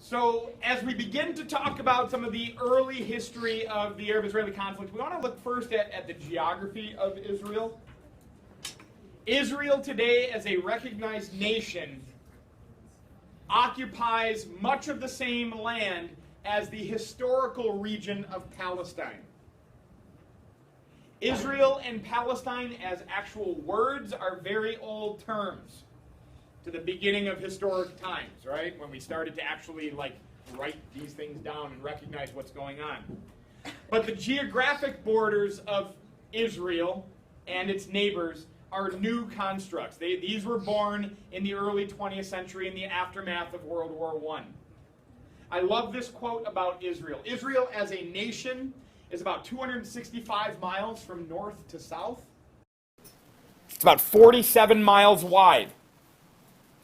So as we begin to talk about some of the early history of the Arab-Israeli conflict, we want to look first at the geography of Israel. Israel today, as a recognized nation, occupies much of the same land as the historical region of Palestine. Israel and Palestine as actual words are very old terms to the beginning of historic times, right? When we started to actually write these things down and recognize what's going on. But the geographic borders of Israel and its neighbors are new constructs. These were born in the early 20th century in the aftermath of World War I. I love this quote about Israel. Israel as a nation is about 265 miles from north to south. It's about 47 miles wide.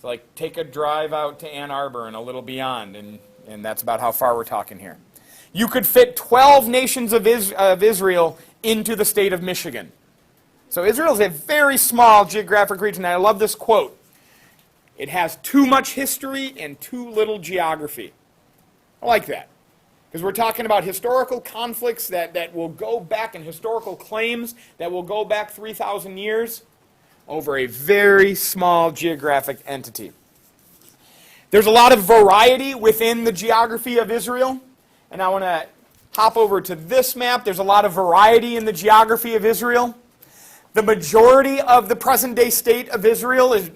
So take a drive out to Ann Arbor and a little beyond, and that's about how far we're talking here. You could fit 12 nations of Israel into the state of Michigan. So Israel is a very small geographic region, and I love this quote. It has too much history and too little geography. I like that. Because we're talking about historical conflicts that will go back, and historical claims that will go back 3,000 years over a very small geographic entity. There's a lot of variety within the geography of Israel, and I want to hop over to this map. There's a lot of variety in the geography of Israel. The majority of the present-day state of Israel is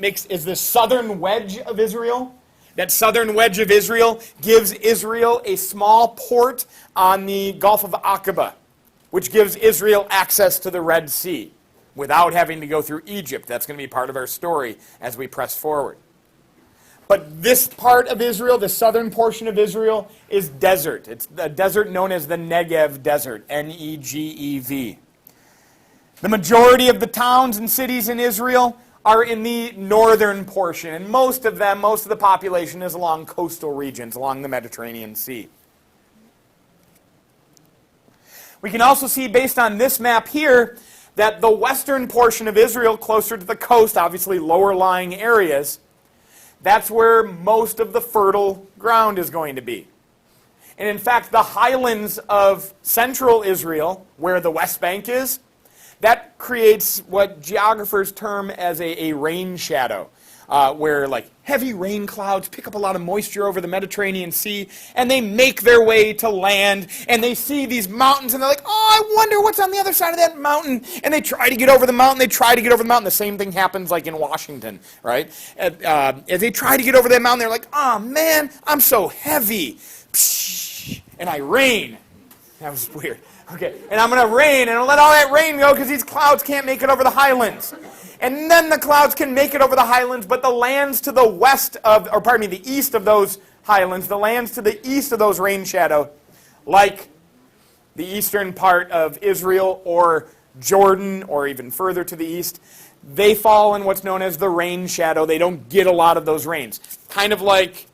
the southern wedge of Israel. That southern wedge of Israel gives Israel a small port on the Gulf of Aqaba, which gives Israel access to the Red Sea without having to go through Egypt. That's going to be part of our story as we press forward. But this part of Israel, the southern portion of Israel, is desert. It's a desert known as the Negev Desert, Negev. The majority of the towns and cities in Israel are in the northern portion, and most of the population is along coastal regions, along the Mediterranean Sea. We can also see, based on this map here, that the western portion of Israel, closer to the coast, obviously lower-lying areas, that's where most of the fertile ground is going to be. And in fact, the highlands of central Israel, where the West Bank is, that creates what geographers term as a rain shadow, where heavy rain clouds pick up a lot of moisture over the Mediterranean Sea, and they make their way to land, and they see these mountains, and they're like, oh, I wonder what's on the other side of that mountain, and they try to get over the mountain, The same thing happens in Washington, right? As they try to get over that mountain, they're like, oh man, I'm so heavy, and I rain. That was weird. Okay, and I'm going to rain, and I'll let all that rain go because these clouds can't make it over the highlands. And then the clouds can make it over the highlands, but the lands to the the east of those highlands, the lands to the east of those rain shadow, like the eastern part of Israel or Jordan or even further to the east, they fall in what's known as the rain shadow. They don't get a lot of those rains. Kind of like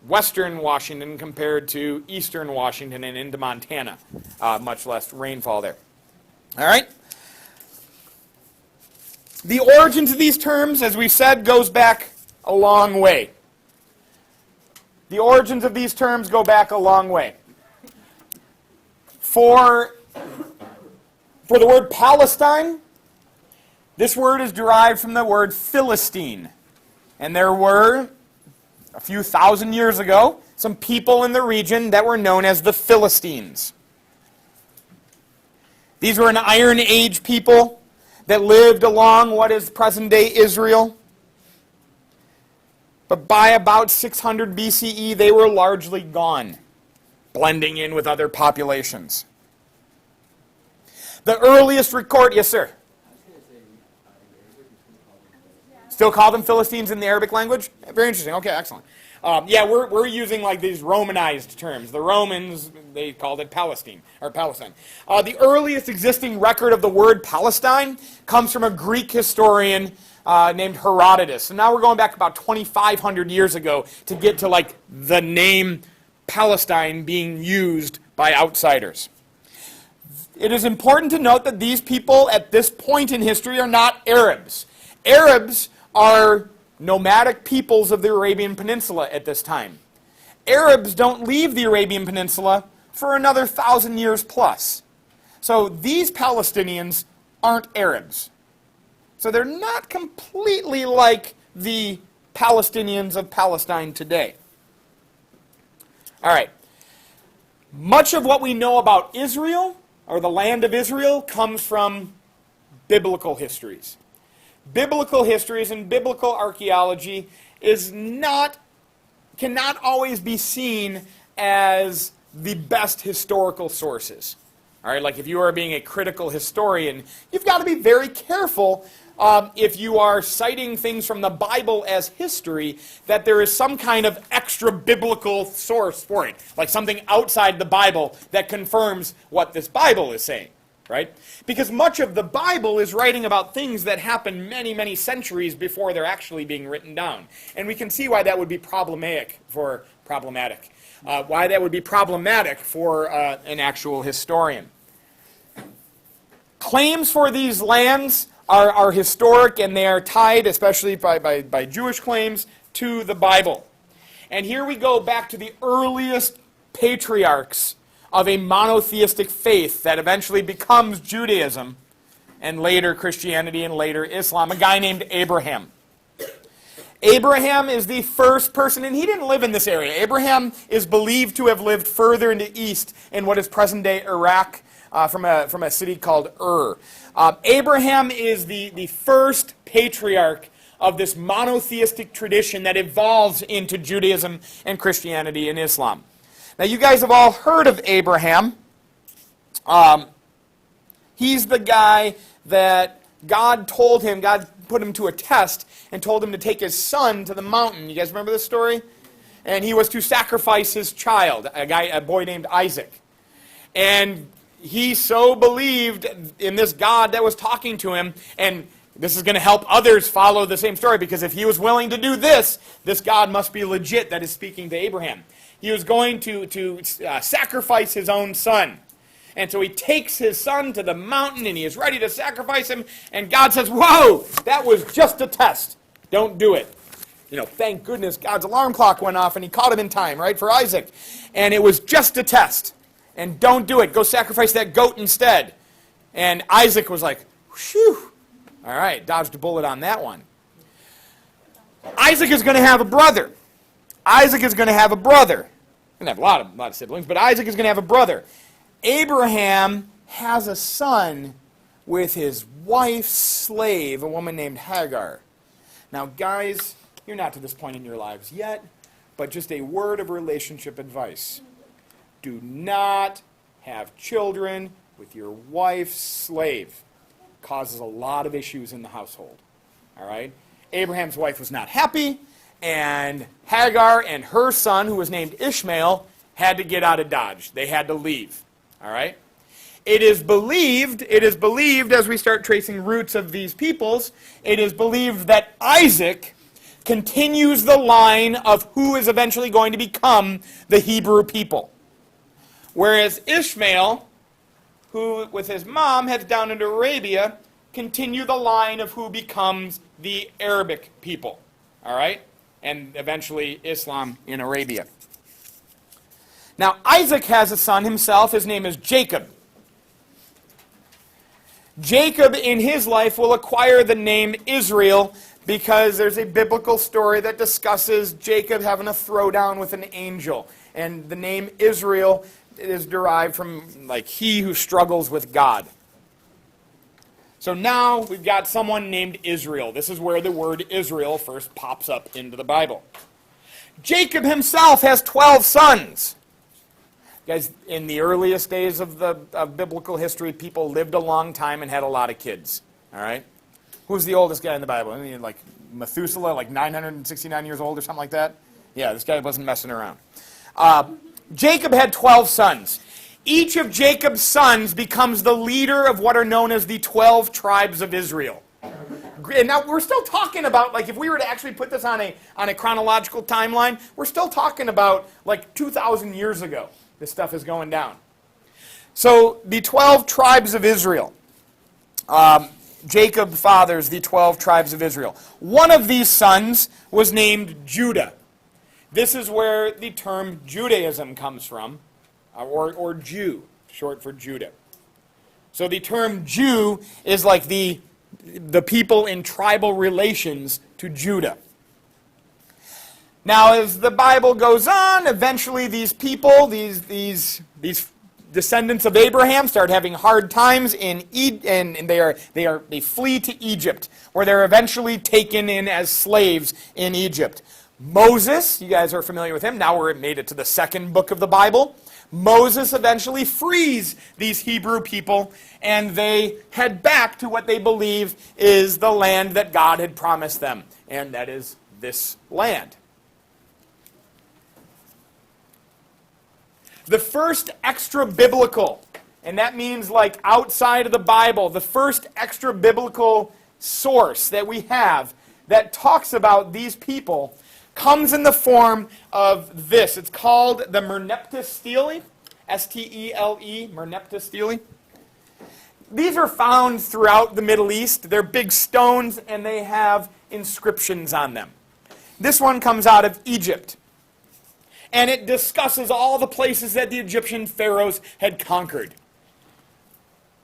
western Washington compared to eastern Washington and into Montana. Much less rainfall there. All right? The origins of these terms, as we said, goes back a long way. The origins of these terms go back a long way. For the word Palestine, this word is derived from the word Philistine. And there were, a few thousand years ago, some people in the region that were known as the Philistines. These were an Iron Age people that lived along what is present-day Israel. But by about 600 BCE, they were largely gone, blending in with other populations. The earliest record... Yes, sir? Still call them Philistines in the Arabic language? Very interesting. Okay, excellent. We're using these Romanized terms. The Romans, they called it Palestine. The earliest existing record of the word Palestine comes from a Greek historian named Herodotus. And now we're going back about 2,500 years ago to get to the name Palestine being used by outsiders. It is important to note that these people at this point in history are not Arabs. Arabs are nomadic peoples of the Arabian Peninsula at this time. Arabs don't leave the Arabian Peninsula for another 1,000 years plus. So these Palestinians aren't Arabs. So they're not completely like the Palestinians of Palestine today. All right. Much of what we know about Israel, or the land of Israel, comes from biblical histories. Biblical histories and biblical archaeology cannot always be seen as the best historical sources. All right, like if you are being a critical historian, you've got to be very careful if you are citing things from the Bible as history, that there is some kind of extra biblical source for it, like something outside the Bible that confirms what this Bible is saying, right? Because much of the Bible is writing about things that happened many, many centuries before they're actually being written down. And we can see why that would be problematic for an actual historian. Claims for these lands are historic, and they are tied, especially by Jewish claims, to the Bible. And here we go back to the earliest patriarchs of a monotheistic faith that eventually becomes Judaism, and later Christianity, and later Islam, a guy named Abraham. Abraham is the first person, and he didn't live in this area. Abraham is believed to have lived further into east in what is present-day Iraq, from a city called Ur. Abraham is the first patriarch of this monotheistic tradition that evolves into Judaism and Christianity and Islam. Now, you guys have all heard of Abraham. He's the guy that God put him to a test and told him to take his son to the mountain. You guys remember this story? And he was to sacrifice his child, a boy named Isaac. And he so believed in this God that was talking to him, and this is going to help others follow the same story, because if he was willing to do this God must be legit that is speaking to Abraham. He was going to sacrifice his own son. And so he takes his son to the mountain, and he is ready to sacrifice him, and God says, whoa, that was just a test. Don't do it. Thank goodness God's alarm clock went off, and he caught him in time, right, for Isaac. And it was just a test. And don't do it. Go sacrifice that goat instead. And Isaac was like, whew. All right, dodged a bullet on that one. Isaac is going to have a brother. Isaac is going to have a brother. He's going to have a lot of siblings, but Isaac is going to have a brother. Abraham has a son with his wife's slave, a woman named Hagar. Now, guys, you're not to this point in your lives yet, but just a word of relationship advice. Do not have children with your wife's slave. Causes a lot of issues in the household. All right? Abraham's wife was not happy, and Hagar and her son, who was named Ishmael, had to get out of Dodge. They had to leave. All right? It is believed, as we start tracing roots of these peoples, it is believed that Isaac continues the line of who is eventually going to become the Hebrew people. Whereas Ishmael, who with his mom heads down into Arabia, continue the line of who becomes the Arabic people. All right? And eventually Islam in Arabia. Now, Isaac has a son himself. His name is Jacob. Jacob, in his life, will acquire the name Israel because there's a biblical story that discusses Jacob having a throwdown with an angel. And the name Israel is derived from, like, he who struggles with God. So now we've got someone named Israel. This is where the word Israel first pops up into the Bible. Jacob himself has 12 sons. Guys, in the earliest days of biblical history, people lived a long time and had a lot of kids. All right? Who's the oldest guy in the Bible? I mean, like Methuselah, like 969 years old or something like that? Yeah, this guy wasn't messing around. Jacob had 12 sons. Each of Jacob's sons becomes the leader of what are known as the 12 tribes of Israel. And now we're still talking about, like, if we were to actually put this on a chronological timeline, we're still talking about like 2,000 years ago. This stuff is going down. So the 12 tribes of Israel. Jacob fathers the 12 tribes of Israel. One of these sons was named Judah. This is where the term Judaism comes from, or Jew, short for Judah. So the term Jew is like the people in tribal relations to Judah. Now, as the Bible goes on, eventually these people, these descendants of Abraham, start having hard times and they flee to Egypt, where they're eventually taken in as slaves in Egypt. Moses, you guys are familiar with him. Now we're made it to the second book of the Bible. Moses eventually frees these Hebrew people, and they head back to what they believe is the land that God had promised them, and that is this land. The first extra-biblical, and that means like outside of the Bible, the first extra-biblical source that we have that talks about these people comes in the form of this. It's called the Merneptah Stele, S-T-E-L-E, Merneptah Stele. These are found throughout the Middle East. They're big stones, and they have inscriptions on them. This one comes out of Egypt, and it discusses all the places that the Egyptian pharaohs had conquered.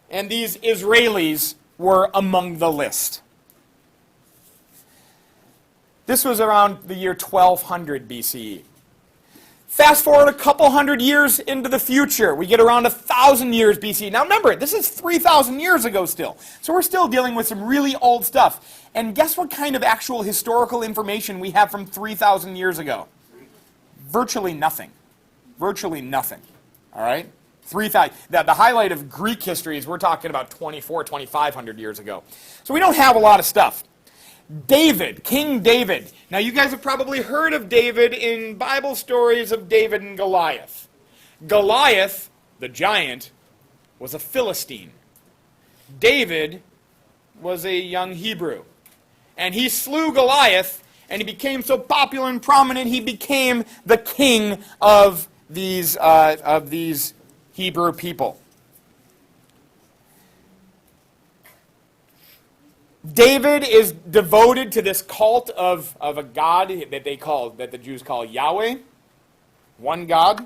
And these Israelis were among the list. This was around the year 1200 BCE. Fast forward a couple hundred years into the future, we get around 1,000 years BCE. Now remember, this is 3,000 years ago still. So we're still dealing with some really old stuff. And guess what kind of actual historical information we have from 3,000 years ago? Virtually nothing. Virtually nothing. All right? 3,000. The highlight of Greek history is we're talking about 2,500 years ago. So we don't have a lot of stuff. David, King David. Now you guys have probably heard of David in Bible stories of David and Goliath. Goliath, the giant, was a Philistine. David was a young Hebrew. And he slew Goliath, and he became so popular and prominent, he became the king of these Hebrew people. David is devoted to this cult of a god that the Jews call Yahweh, one God.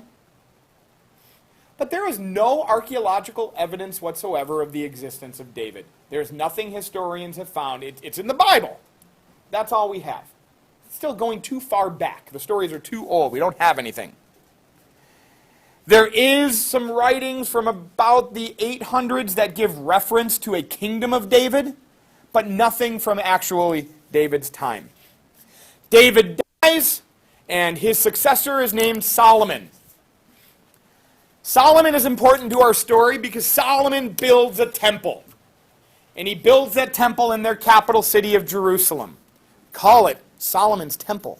But there is no archaeological evidence whatsoever of the existence of David. There's nothing historians have found. It's in the Bible. That's all we have. It's still going too far back. The stories are too old. We don't have anything. There is some writings from about the 800s that give reference to a kingdom of David, but nothing from actually David's time. David dies, and his successor is named Solomon. Solomon is important to our story because Solomon builds a temple. And he builds that temple in their capital city of Jerusalem. Call it Solomon's Temple,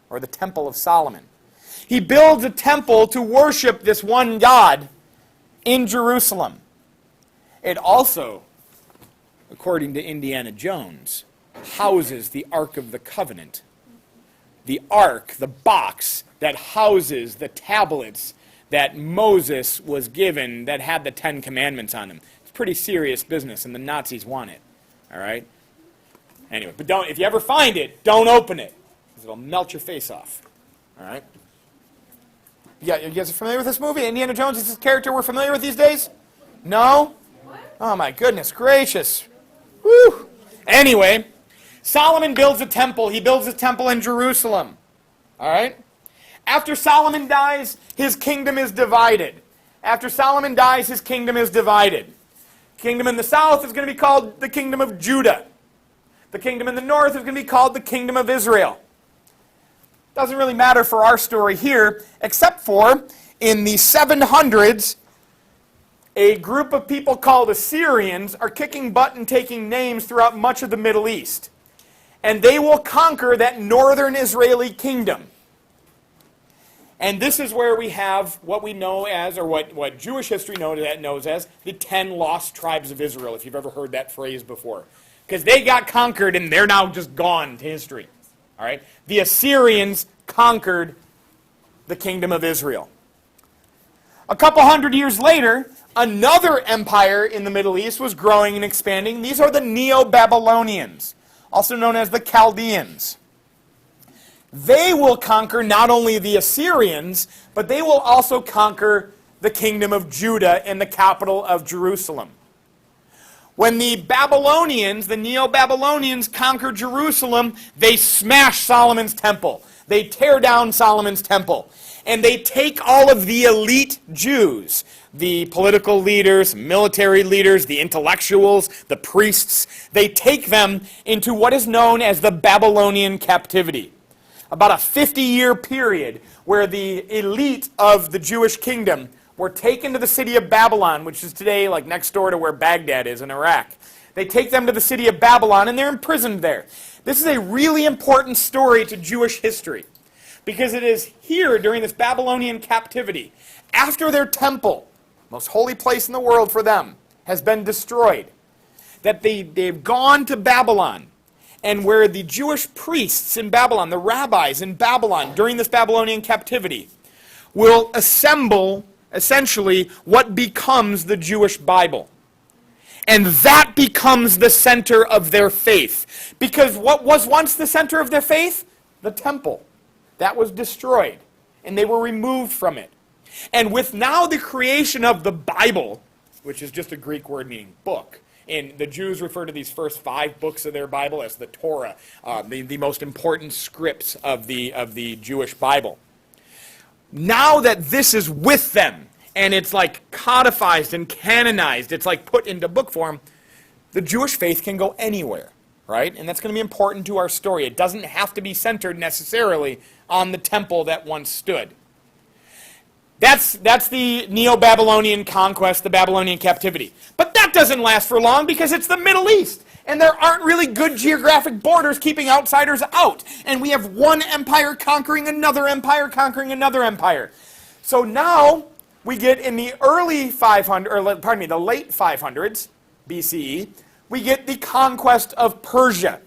or the Temple of Solomon. He builds a temple to worship this one God in Jerusalem. It also, according to Indiana Jones, houses the Ark of the Covenant. The Ark, the box that houses the tablets that Moses was given that had the 10 Commandments on them. It's pretty serious business, and the Nazis want it. All right? Anyway, but if you ever find it, don't open it, because it'll melt your face off. All right? Yeah, you guys are familiar with this movie? Indiana Jones is this character we're familiar with these days? No? Oh my goodness gracious. Woo! Anyway, Solomon builds a temple. He builds a temple in Jerusalem. All right? After Solomon dies, his kingdom is divided. After Solomon dies, his kingdom is divided. Kingdom in the south is going to be called the kingdom of Judah. The kingdom in the north is going to be called the kingdom of Israel. Doesn't really matter for our story here, except for in the 700s, a group of people called Assyrians are kicking butt and taking names throughout much of the Middle East. And they will conquer that northern Israeli kingdom. And this is where we have what we know as, or what Jewish history knows as, the 10 lost tribes of Israel, if you've ever heard that phrase before. Because they got conquered and they're now just gone to history. All right? The Assyrians conquered the kingdom of Israel. A couple hundred years later, another empire in the Middle East was growing and expanding. These are the Neo-Babylonians, also known as the Chaldeans. they will conquer not only the Assyrians, but they will also conquer the kingdom of Judah and the capital of Jerusalem. When the Babylonians, the Neo-Babylonians, conquer Jerusalem, they smash Solomon's temple. They tear down Solomon's temple. And they take all of the elite Jews, the political leaders, military leaders, the intellectuals, the priests, they take them into what is known as the Babylonian captivity. About a 50-year period where the elite of the Jewish kingdom were taken to the city of Babylon, which is today like next door to where Baghdad is in Iraq. They take them to the city of Babylon and they're imprisoned there. This is a really important story to Jewish history because it is here during this Babylonian captivity, after their temple, most holy place in the world for them, has been destroyed, that they've gone to Babylon, and where the Jewish priests in Babylon, the rabbis in Babylon during this Babylonian captivity, will assemble essentially what becomes the Jewish Bible. And that becomes the center of their faith. Because what was once the center of their faith? The temple. That was destroyed. And they were removed from it. And with now the creation of the Bible, which is just a Greek word meaning book, and the Jews refer to these first 5 books of their Bible as the Torah, the most important scripts of the Jewish Bible. Now that this is with them, and it's like codified and canonized, it's like put into book form, the Jewish faith can go anywhere, right? And that's going to be important to our story. It doesn't have to be centered necessarily on the temple that once stood. That's the Neo-Babylonian conquest, the Babylonian captivity. But that doesn't last for long because it's the Middle East. And there aren't really good geographic borders keeping outsiders out. And we have one empire conquering another empire conquering another empire. So now we get in the late 500s BCE, we get the conquest of Persia.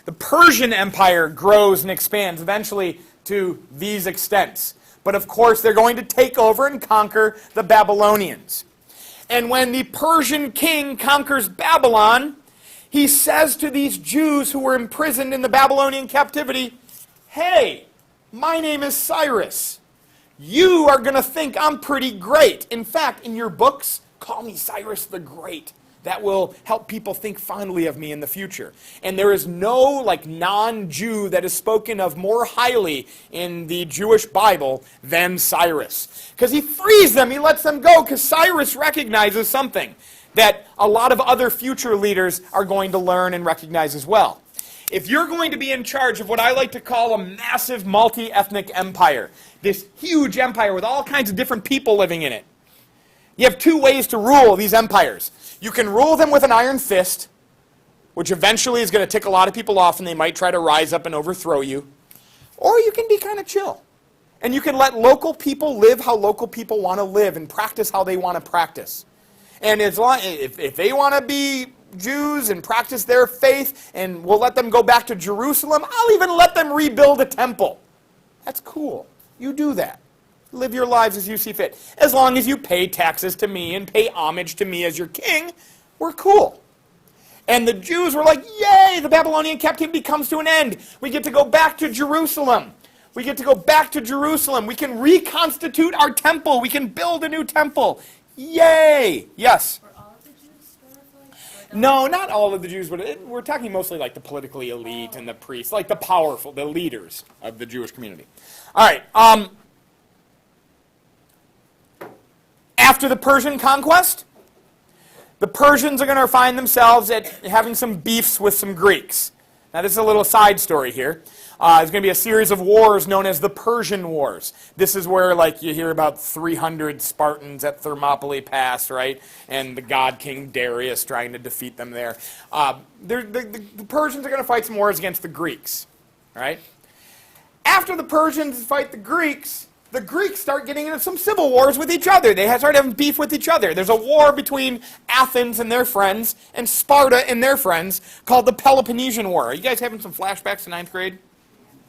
The Persian Empire grows and expands eventually to these extents. But of course, they're going to take over and conquer the Babylonians. And when the Persian king conquers Babylon, he says to these Jews who were imprisoned in the Babylonian captivity, "Hey, my name is Cyrus. You are going to think I'm pretty great. In fact, in your books, call me Cyrus the Great. That will help people think fondly of me in the future." And there is no non-Jew that is spoken of more highly in the Jewish Bible than Cyrus. Because he frees them, he lets them go, because Cyrus recognizes something that a lot of other future leaders are going to learn and recognize as well. If you're going to be in charge of what I like to call a massive multi-ethnic empire, this huge empire with all kinds of different people living in it, you have 2 ways to rule these empires. You can rule them with an iron fist, which eventually is going to tick a lot of people off and they might try to rise up and overthrow you. Or you can be kind of chill. And you can let local people live how local people want to live and practice how they want to practice. And if they want to be Jews and practice their faith and we'll let them go back to Jerusalem, I'll even let them rebuild a temple. That's cool. You do that. Live your lives as you see fit. As long as you pay taxes to me and pay homage to me as your king, we're cool. And the Jews were like, yay, the Babylonian captivity comes to an end. We get to go back to Jerusalem. We get to go back to Jerusalem. We can reconstitute our temple. We can build a new temple. Yay! Yes? Were all of the Jews glorified? No, not all of the Jews, but we're talking mostly like the politically elite and the priests, like the powerful, the leaders of the Jewish community. All right. After the Persian conquest, the Persians are going to find themselves at having some beefs with some Greeks. Now, this is a little side story here. There's going to be a series of wars known as the Persian Wars. This is where, you hear about 300 Spartans at Thermopylae Pass, right? And the god King Darius trying to defeat them there. The Persians are going to fight some wars against the Greeks, right? After the Persians fight the Greeks start getting into some civil wars with each other. They start having beef with each other. There's a war between Athens and their friends and Sparta and their friends called the Peloponnesian War. Are you guys having some flashbacks to 9th grade?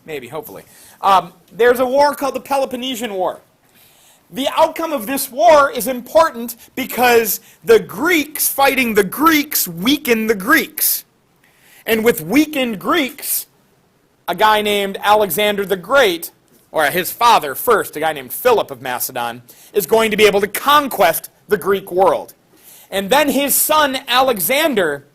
Maybe, hopefully. There's a war called the Peloponnesian War. The outcome of this war is important because the Greeks fighting the Greeks weaken the Greeks. And with weakened Greeks, a guy named Alexander the Great, or his father first, a guy named Philip of Macedon, is going to be able to conquest the Greek world. And then his son Alexander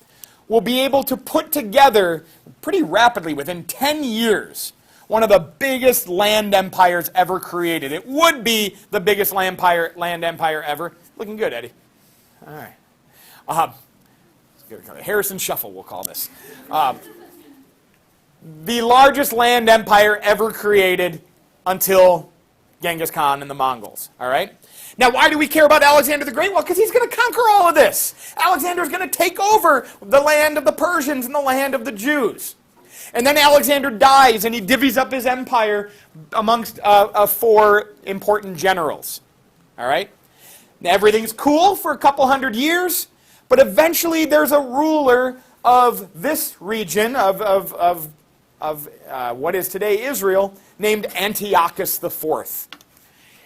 will be able to put together, pretty rapidly, within 10 years, one of the biggest land empires ever created. It would be the biggest land empire ever. Looking good, Eddie. All right. Harrison Shuffle, we'll call this. The largest land empire ever created until Genghis Khan and the Mongols. All right? Now, why do we care about Alexander the Great? Well, because he's going to conquer all of this. Alexander's going to take over the land of the Persians and the land of the Jews. And then Alexander dies, and he divvies up his empire amongst 4 important generals. All right? Now, everything's cool for a couple hundred years, but eventually there's a ruler of this region, of what is today Israel, named Antiochus IV.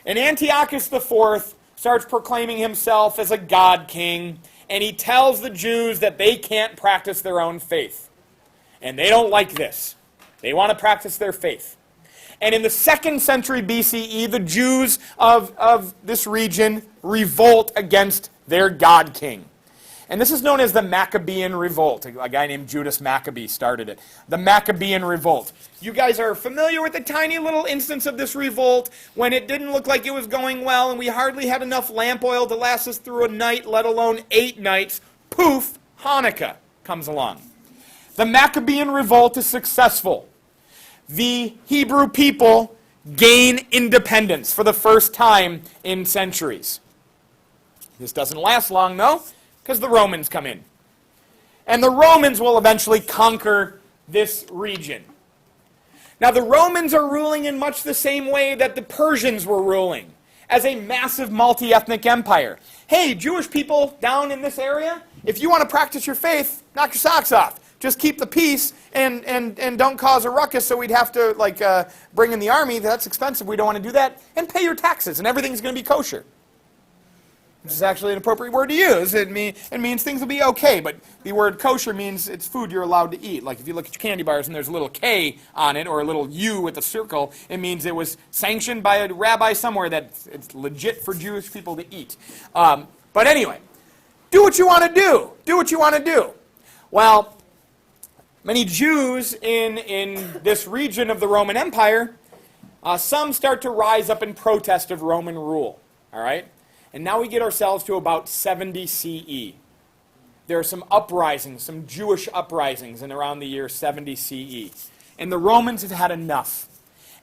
And Antiochus IV starts proclaiming himself as a god king, and he tells the Jews that they can't practice their own faith. And they don't like this. They want to practice their faith. And in the 2nd century BCE, the Jews of this region revolt against their god king. And this is known as the Maccabean Revolt. A guy named Judas Maccabee started it. The Maccabean Revolt. You guys are familiar with the tiny little instance of this revolt when it didn't look like it was going well and we hardly had enough lamp oil to last us through a night, let alone 8 nights. Poof, Hanukkah comes along. The Maccabean Revolt is successful. The Hebrew people gain independence for the first time in centuries. This doesn't last long, though, because the Romans come in. And the Romans will eventually conquer this region. Now, the Romans are ruling in much the same way that the Persians were ruling, as a massive multi-ethnic empire. Hey, Jewish people down in this area, if you want to practice your faith, knock your socks off. Just keep the peace and don't cause a ruckus so we'd have to bring in the army. That's expensive. We don't want to do that. And pay your taxes and everything's going to be kosher. This is actually an appropriate word to use. It means things will be okay, but the word kosher means it's food you're allowed to eat. Like if you look at your candy bars and there's a little K on it or a little U with a circle, it means it was sanctioned by a rabbi somewhere that it's legit for Jewish people to eat. But anyway, do what you want to do. Do what you want to do. Well, many Jews in this region of the Roman Empire, some start to rise up in protest of Roman rule. All right? And now we get ourselves to about 70 CE. There are some uprisings, some Jewish uprisings in around the year 70 CE. And the Romans have had enough.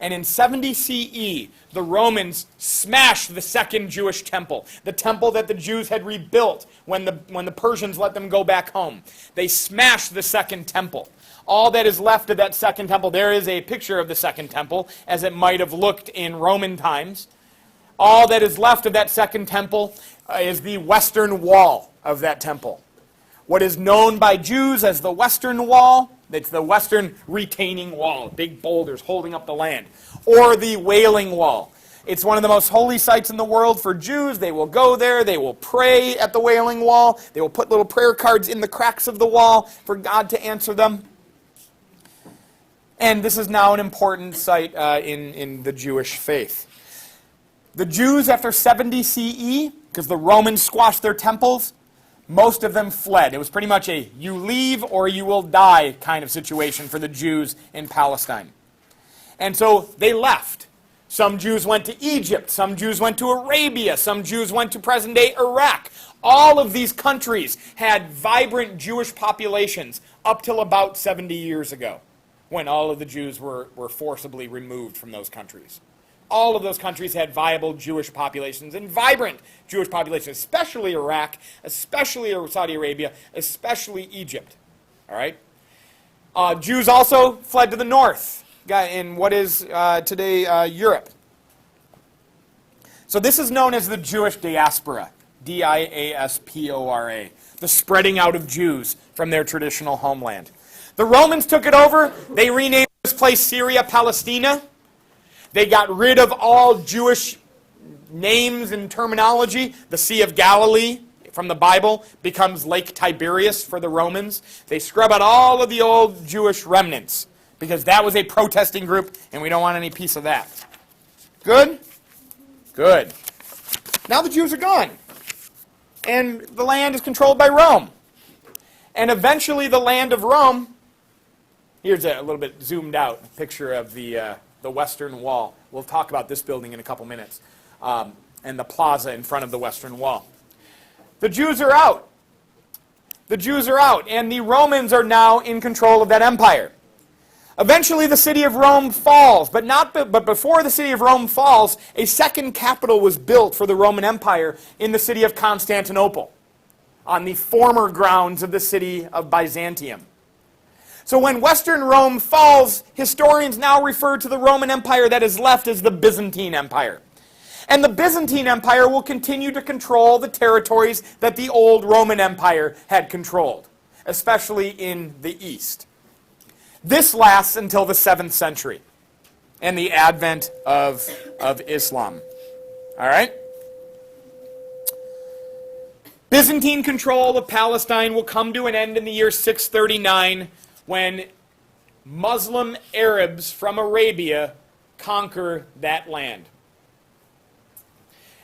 And in 70 CE, the Romans smashed the second Jewish temple, the temple that the Jews had rebuilt when the Persians let them go back home. They smashed the second temple. All that is left of that second temple, there is a picture of the second temple, as it might have looked in Roman times. All that is left of that second temple is the western wall of that temple. What is known by Jews as the Western Wall, it's the Western retaining wall, big boulders holding up the land, or the Wailing Wall. It's one of the most holy sites in the world for Jews. They will go there, they will pray at the Wailing Wall, they will put little prayer cards in the cracks of the wall for God to answer them. And this is now an important site in the Jewish faith. The Jews, after 70 CE, because the Romans squashed their temples, most of them fled. It was pretty much a you leave or you will die kind of situation for the Jews in Palestine. And so they left. Some Jews went to Egypt. Some Jews went to Arabia. Some Jews went to present-day Iraq. All of these countries had vibrant Jewish populations up till about 70 years ago, when all of the Jews were forcibly removed from those countries. All of those countries had viable Jewish populations and vibrant Jewish populations, especially Iraq, especially Saudi Arabia, especially Egypt. All right? Jews also fled to the north in what is today Europe. So this is known as the Jewish diaspora, diaspora, the spreading out of Jews from their traditional homeland. The Romans took it over. They renamed this place Syria Palestina. They got rid of all Jewish names and terminology. The Sea of Galilee from the Bible becomes Lake Tiberias for the Romans. They scrub out all of the old Jewish remnants because that was a protesting group, and we don't want any piece of that. Good? Good. Now the Jews are gone, and the land is controlled by Rome. And eventually the land of Rome, here's a little bit zoomed out picture of the Western Wall. We'll talk about this building in a couple minutes, and the plaza in front of the Western Wall. The Jews are out. The Jews are out, and the Romans are now in control of that empire. Eventually, the city of Rome falls, but before the city of Rome falls, a second capital was built for the Roman Empire in the city of Constantinople, on the former grounds of the city of Byzantium. So when Western Rome falls, historians now refer to the Roman Empire that is left as the Byzantine Empire. And the Byzantine Empire will continue to control the territories that the old Roman Empire had controlled, especially in the east. This lasts until the 7th century and the advent of Islam. All right? Byzantine control of Palestine will come to an end in the year 639 when Muslim Arabs from Arabia conquer that land.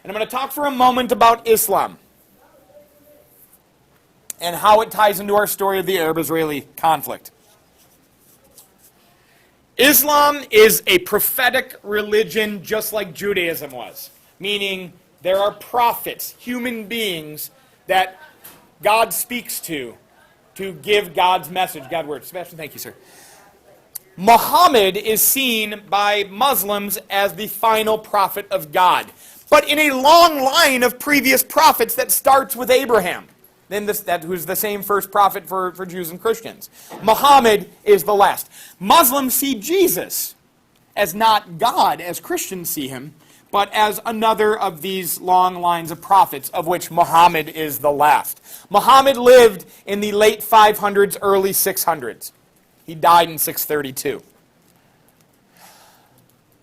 And I'm going to talk for a moment about Islam and how it ties into our story of the Arab-Israeli conflict. Islam is a prophetic religion just like Judaism was, meaning there are prophets, human beings that God speaks to give God's message, God's word. Sebastian, thank you, sir. Muhammad is seen by Muslims as the final prophet of God, but in a long line of previous prophets that starts with Abraham, who's the same first prophet for Jews and Christians. Muhammad is the last. Muslims see Jesus as not God, as Christians see him, but as another of these long lines of prophets, of which Muhammad is the last. Muhammad lived in the late 500s, early 600s. He died in 632.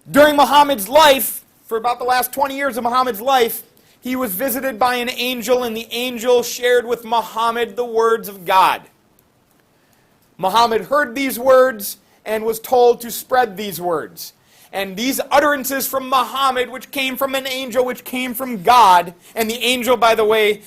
During Muhammad's life, for about the last 20 years of Muhammad's life, he was visited by an angel, and the angel shared with Muhammad the words of God. Muhammad heard these words and was told to spread these words. And these utterances from Muhammad, which came from an angel, which came from God, and the angel, by the way,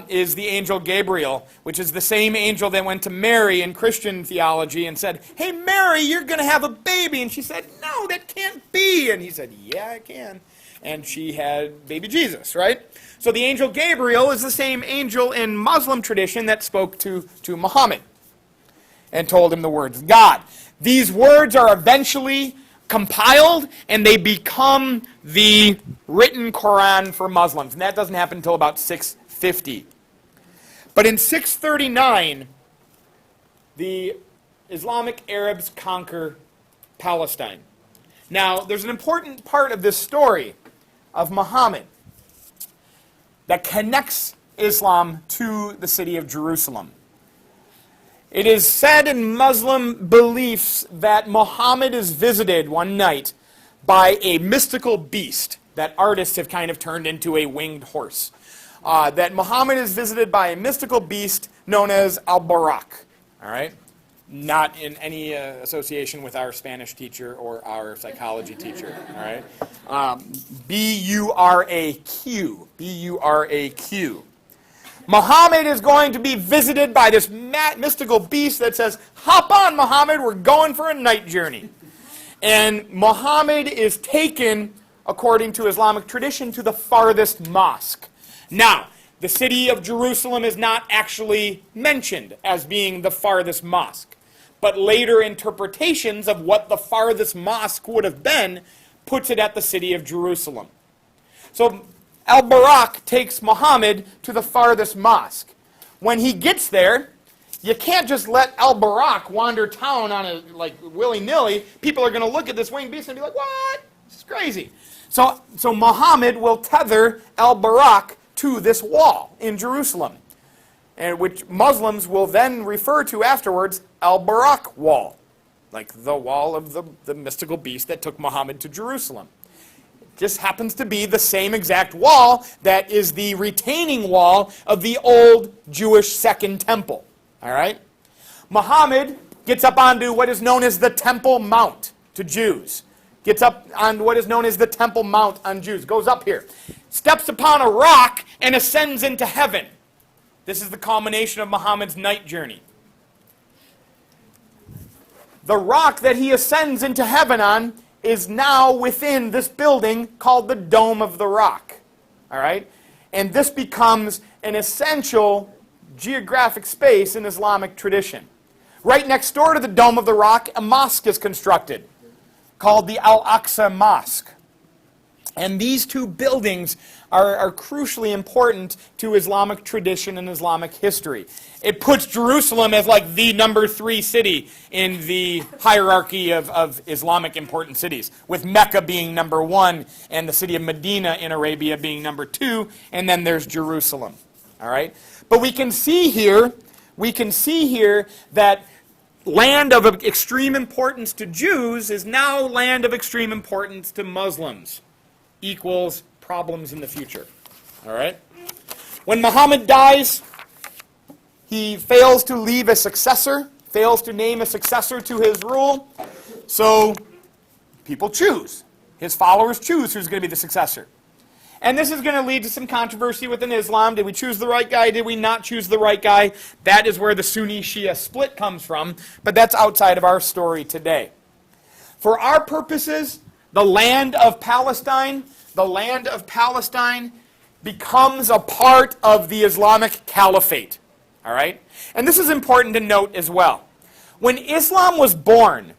is the angel Gabriel, which is the same angel that went to Mary in Christian theology and said, "Hey, Mary, you're going to have a baby." And she said, "No, that can't be." And he said, "Yeah, I can." And she had baby Jesus, right? So the angel Gabriel is the same angel in Muslim tradition that spoke to Muhammad and told him the words of God. These words are eventually compiled, and they become the written Quran for Muslims. And that doesn't happen until about 650. But in 639, the Islamic Arabs conquer Palestine. Now, there's an important part of this story of Muhammad that connects Islam to the city of Jerusalem. It is said in Muslim beliefs that Muhammad is visited one night by a mystical beast that artists have kind of turned into a winged horse. That Muhammad is visited by a mystical beast known as Al-Barak. All right? Not in any association with our Spanish teacher or our psychology teacher. All right? B-U-R-A-Q. B-U-R-A-Q. Muhammad is going to be visited by this mystical beast that says, "Hop on, Muhammad, we're going for a night journey." And Muhammad is taken, according to Islamic tradition, to the farthest mosque. Now, the city of Jerusalem is not actually mentioned as being the farthest mosque, but later interpretations of what the farthest mosque would have been puts it at the city of Jerusalem. So Al-Barak takes Muhammad to the farthest mosque. When he gets there, you can't just let Al-Barak wander town on a willy-nilly. People are going to look at this winged beast and be like, "What? This is crazy." So Muhammad will tether Al-Barak to this wall in Jerusalem, and which Muslims will then refer to afterwards Al-Barak wall, like the wall of the mystical beast that took Muhammad to Jerusalem. Just happens to be the same exact wall that is the retaining wall of the old Jewish Second Temple. All right? Muhammad gets up onto what is known as the Temple Mount to Jews. Gets up on what is known as the Temple Mount on Jews. Goes up here. Steps upon a rock and ascends into heaven. This is the culmination of Muhammad's night journey. The rock that he ascends into heaven on is now within this building called the Dome of the Rock. All right? And this becomes an essential geographic space in Islamic tradition. Right next door to the Dome of the Rock, a mosque is constructed called the Al-Aqsa Mosque. And these two buildings are crucially important to Islamic tradition and Islamic history. It puts Jerusalem as like the number 3 city in the hierarchy of Islamic important cities, with Mecca being number 1 and the city of Medina in Arabia being number 2, and then there's Jerusalem. All right? But we can see here that land of extreme importance to Jews is now land of extreme importance to Muslims. Equals problems in the future. All right? When Muhammad dies, he fails to leave a successor, fails to name a successor to his rule, so people choose. His followers choose who's going to be the successor. And this is going to lead to some controversy within Islam. Did we choose the right guy? Did we not choose the right guy? That is where the Sunni-Shia split comes from, but that's outside of our story today. For our purposes, the land of Palestine becomes a part of the Islamic Caliphate. All right? And this is important to note as well. When Islam was born,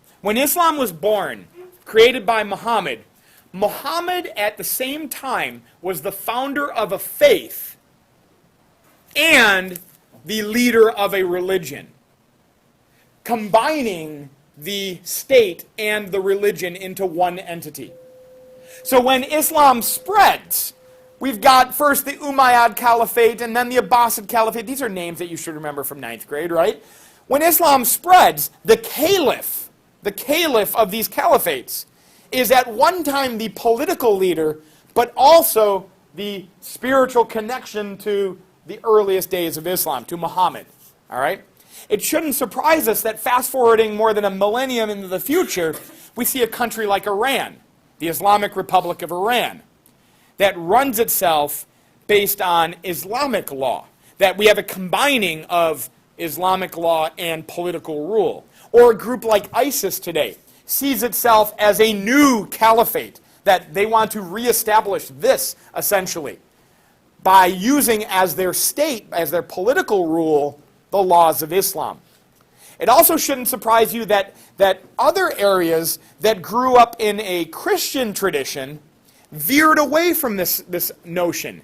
created by Muhammad, Muhammad at the same time was the founder of a faith and the leader of a religion, combining the state and the religion into one entity. So when Islam spreads, we've got first the Umayyad Caliphate and then the Abbasid Caliphate. These are names that you should remember from 9th grade, right? When Islam spreads, the caliph of these caliphates is at one time the political leader, but also the spiritual connection to the earliest days of Islam, to Muhammad. All right? It shouldn't surprise us that fast-forwarding more than a millennium into the future, we see a country like Iran, the Islamic Republic of Iran, that runs itself based on Islamic law, that we have a combining of Islamic law and political rule. Or a group like ISIS today sees itself as a new caliphate, that they want to reestablish this, essentially, by using as their state, as their political rule, the laws of Islam. It also shouldn't surprise you that other areas that grew up in a Christian tradition veered away from this notion.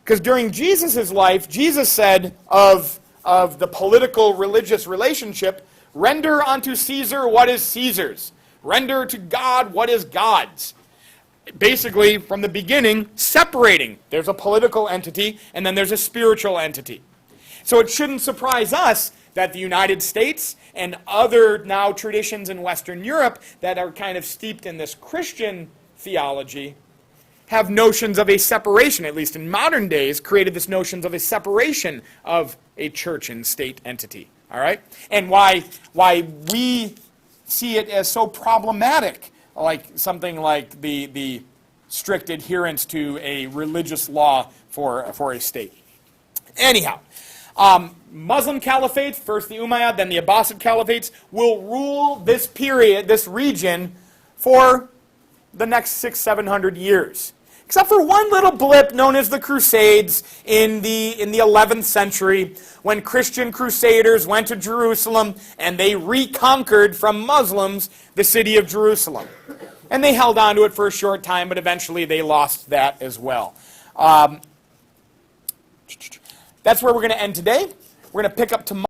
Because during Jesus' life, Jesus said of the political religious relationship, render unto Caesar what is Caesar's. Render to God what is God's. Basically, from the beginning, separating. There's a political entity, and then there's a spiritual entity. So it shouldn't surprise us that the United States and other now traditions in Western Europe that are kind of steeped in this Christian theology have notions of a separation, at least in modern days, created this notions of a separation of a church and state entity. All right? And why we see it as so problematic, like something like the strict adherence to a religious law for a state. Anyhow, Muslim caliphates, first the Umayyad, then the Abbasid caliphates, will rule this period, this region, for the next 600-700 years. Except for one little blip known as the Crusades in the 11th century, when Christian crusaders went to Jerusalem and they reconquered from Muslims the city of Jerusalem. And they held on to it for a short time, but eventually they lost that as well. That's where we're going to end today. We're going to pick up tomorrow.